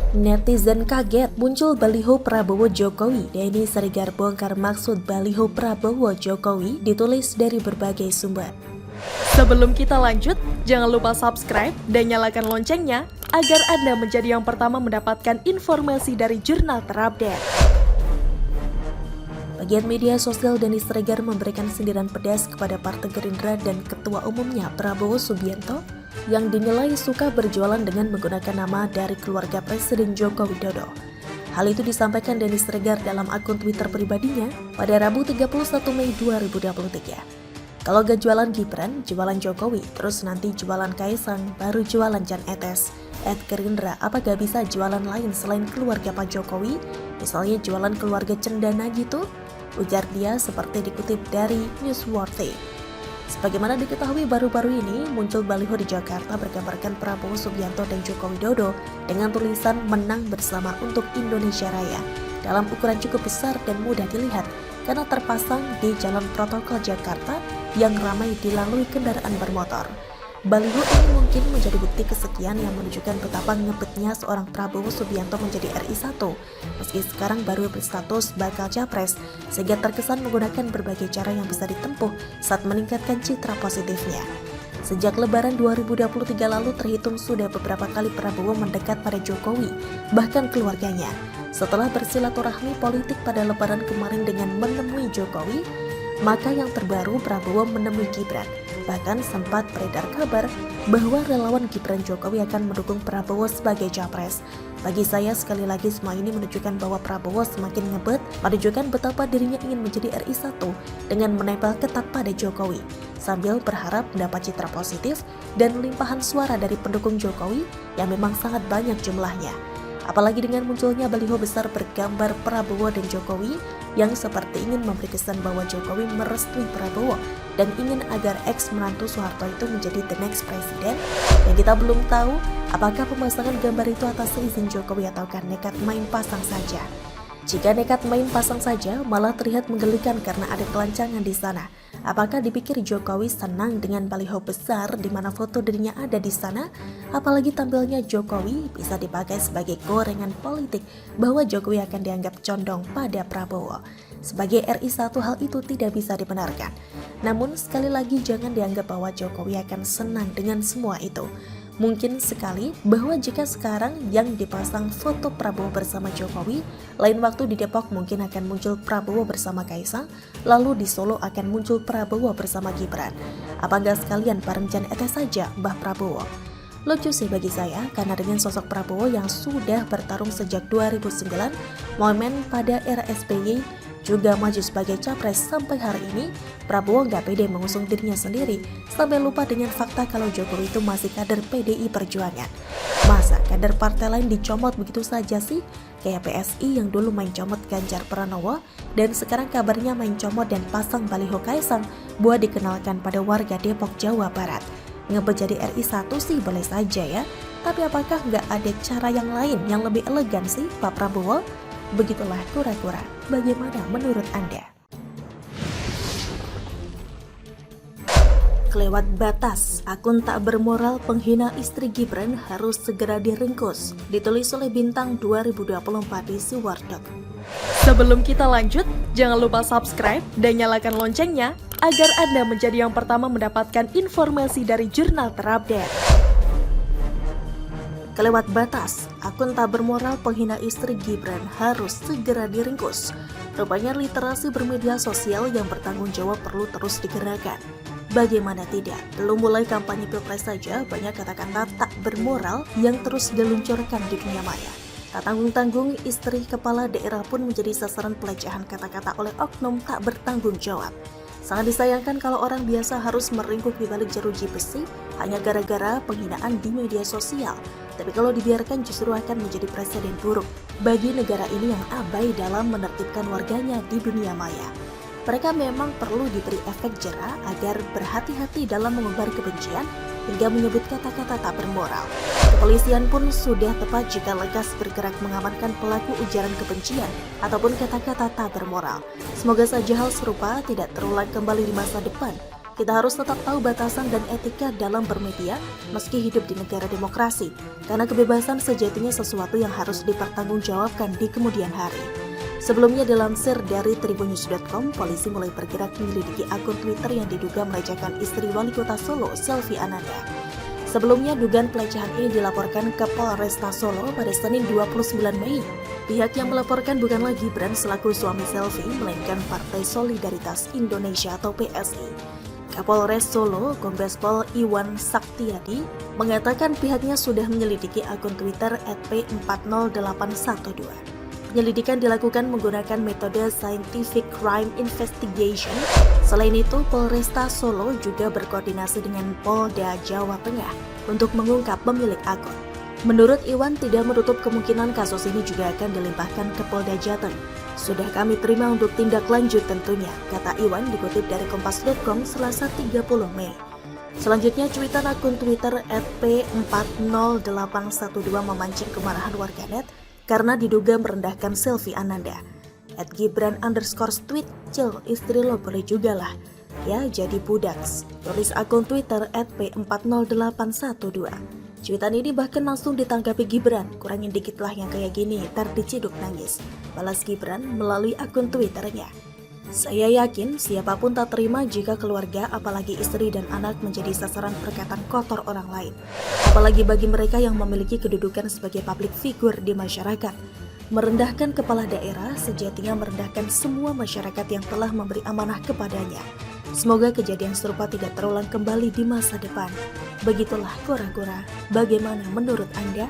Netizen kaget muncul baliho Prabowo Jokowi. Denny Siregar bongkar maksud baliho Prabowo Jokowi ditulis dari berbagai sumber. Sebelum kita lanjut, jangan lupa subscribe dan nyalakan loncengnya agar Anda menjadi yang pertama mendapatkan informasi dari jurnal terupdate. Bagian media sosial Denny Siregar memberikan sindiran pedas kepada Partai Gerindra dan Ketua Umumnya Prabowo Subianto yang dinilai suka berjualan dengan menggunakan nama dari keluarga Presiden Joko Widodo. Hal itu disampaikan Denny Siregar dalam akun Twitter pribadinya pada Rabu 31 Mei 2023. Kalau gak jualan Gibran, jualan Jokowi, terus nanti jualan Kaisang, baru jualan Jan Etes. Gerindra, apa gak bisa jualan lain selain keluarga Pak Jokowi? Misalnya jualan keluarga Cendana gitu? Ujar dia seperti dikutip dari Newsworthy. Sebagaimana diketahui baru-baru ini muncul baliho di Jakarta bergambarkan Prabowo Subianto dan Joko Widodo dengan tulisan menang bersama untuk Indonesia Raya dalam ukuran cukup besar dan mudah dilihat karena terpasang di jalan protokol Jakarta yang ramai dilalui kendaraan bermotor. Baliho ini mungkin menjadi bukti kesekian yang menunjukkan betapa ngebetnya seorang Prabowo Subianto menjadi RI1 meski sekarang baru berstatus bakal capres, sehingga terkesan menggunakan berbagai cara yang bisa ditempuh saat meningkatkan citra positifnya. Sejak Lebaran 2023 lalu terhitung sudah beberapa kali Prabowo mendekat pada Jokowi, bahkan keluarganya. Setelah bersilaturahmi politik pada Lebaran kemarin dengan menemui Jokowi, maka yang terbaru Prabowo menemui Gibran. Bahkan sempat beredar kabar bahwa relawan Gibran Jokowi akan mendukung Prabowo sebagai capres. Bagi saya sekali lagi semua ini menunjukkan bahwa Prabowo semakin ngebet, menunjukkan betapa dirinya ingin menjadi RI1 dengan menempel ketat pada Jokowi, sambil berharap mendapat citra positif dan limpahan suara dari pendukung Jokowi yang memang sangat banyak jumlahnya. Apalagi dengan munculnya baliho besar bergambar Prabowo dan Jokowi yang seperti ingin memberi kesan bahwa Jokowi merestui Prabowo dan ingin agar ex-menantu Soeharto itu menjadi the next president. Dan kita belum tahu apakah pemasangan gambar itu atas izin Jokowi ataukah nekat main pasang saja. Jika nekat main pasang saja, malah terlihat menggelikan karena ada kelancangan di sana. Apakah dipikir Jokowi senang dengan baliho besar di mana foto dirinya ada di sana? Apalagi tampilnya Jokowi bisa dipakai sebagai gorengan politik bahwa Jokowi akan dianggap condong pada Prabowo. Sebagai RI1 hal itu tidak bisa dibenarkan. Namun sekali lagi jangan dianggap bahwa Jokowi akan senang dengan semua itu. Mungkin sekali bahwa jika sekarang yang dipasang foto Prabowo bersama Jokowi, lain waktu di Depok mungkin akan muncul Prabowo bersama Kaisang, lalu di Solo akan muncul Prabowo bersama Gibran. Apa enggak sekalian bareng Jan Etes saja Mbah Prabowo? Lucu sih bagi saya karena dengan sosok Prabowo yang sudah bertarung sejak 2009, momen pada era SBY, juga maju sebagai capres sampai hari ini, Prabowo nggak pede mengusung dirinya sendiri sampai lupa dengan fakta kalau Jokowi itu masih kader PDI Perjuangan. Masa kader partai lain dicomot begitu saja sih? Kayak PSI yang dulu main comot Ganjar Pranowo dan sekarang kabarnya main comot dan pasang baliho Kaisang buat dikenalkan pada warga Depok, Jawa Barat. Ngebet jadi RI1 sih boleh saja ya, tapi apakah nggak ada cara yang lain yang lebih elegan sih Pak Prabowo? Begitulah kura-kura, bagaimana menurut Anda? Kelewat batas, akun tak bermoral penghina istri Gibran harus segera diringkus, ditulis oleh Bintang 2024 di Siwardok. Sebelum kita lanjut, jangan lupa subscribe dan nyalakan loncengnya agar Anda menjadi yang pertama mendapatkan informasi dari jurnal terupdate. Kelewat batas, akun tak bermoral penghina istri Gibran harus segera diringkus. Rupanya literasi bermedia sosial yang bertanggung jawab perlu terus digerakkan. Bagaimana tidak, belum mulai kampanye pilpres saja banyak kata-kata tak bermoral yang terus diluncurkan di dunia maya. Tak tanggung-tanggung, istri kepala daerah pun menjadi sasaran pelecehan kata-kata oleh oknum tak bertanggung jawab. Sangat disayangkan kalau orang biasa harus meringkuk di balik jeruji besi hanya gara-gara penghinaan di media sosial. Tapi kalau dibiarkan justru akan menjadi presiden buruk bagi negara ini yang abai dalam menertibkan warganya di dunia maya. Mereka memang perlu diberi efek jera agar berhati-hati dalam mengumbar kebencian hingga menyebut kata-kata tak bermoral. Kepolisian pun sudah tepat jika lekas bergerak mengamankan pelaku ujaran kebencian ataupun kata-kata tak bermoral. Semoga saja hal serupa tidak terulang kembali di masa depan, Kita harus tetap tahu batasan dan etika dalam bermedia meski hidup di negara demokrasi, karena kebebasan sejatinya sesuatu yang harus dipertanggungjawabkan di kemudian hari. Sebelumnya dilansir dari tribunnews.com, polisi mulai bergerak menyelidiki akun Twitter yang diduga melecehkan istri wali kota Solo, Selvi Ananda. Sebelumnya, dugaan pelecehan ini dilaporkan ke Polresta Solo pada Senin 29 Mei. Pihak yang melaporkan bukanlah Gibran selaku suami Selvi, melainkan Partai Solidaritas Indonesia atau PSI. Kapolres Solo, Kombes Pol Iwan Saktiadi, mengatakan pihaknya sudah menyelidiki akun Twitter @p40812. Penyelidikan dilakukan menggunakan metode Scientific Crime Investigation. Selain itu, Polresta Solo juga berkoordinasi dengan Polda Jawa Tengah untuk mengungkap pemilik akun. Menurut Iwan, tidak menutup kemungkinan kasus ini juga akan dilimpahkan ke Polda Jateng. Sudah kami terima untuk tindak lanjut tentunya, kata Iwan dikutip dari Kompas.com Selasa 30 Mei. Selanjutnya, cuitan akun Twitter @p40812 memancing kemarahan warganet karena diduga merendahkan Selvi Ananda. @gibran_tweet, cil, istri lo boleh juga lah. Ya, jadi budaks. Tulis akun Twitter @p40812. Cuitan ini bahkan langsung ditanggapi Gibran. Kurangin dikit lah yang kayak gini, ntar diciduk nangis. Balas Gibran melalui akun Twitternya. Saya yakin siapapun tak terima jika keluarga, apalagi istri dan anak menjadi sasaran perkataan kotor orang lain. Apalagi bagi mereka yang memiliki kedudukan sebagai public figure di masyarakat. Merendahkan kepala daerah sejatinya merendahkan semua masyarakat yang telah memberi amanah kepadanya. Semoga kejadian serupa tidak terulang kembali di masa depan. Begitulah kura-kura. Bagaimana menurut Anda?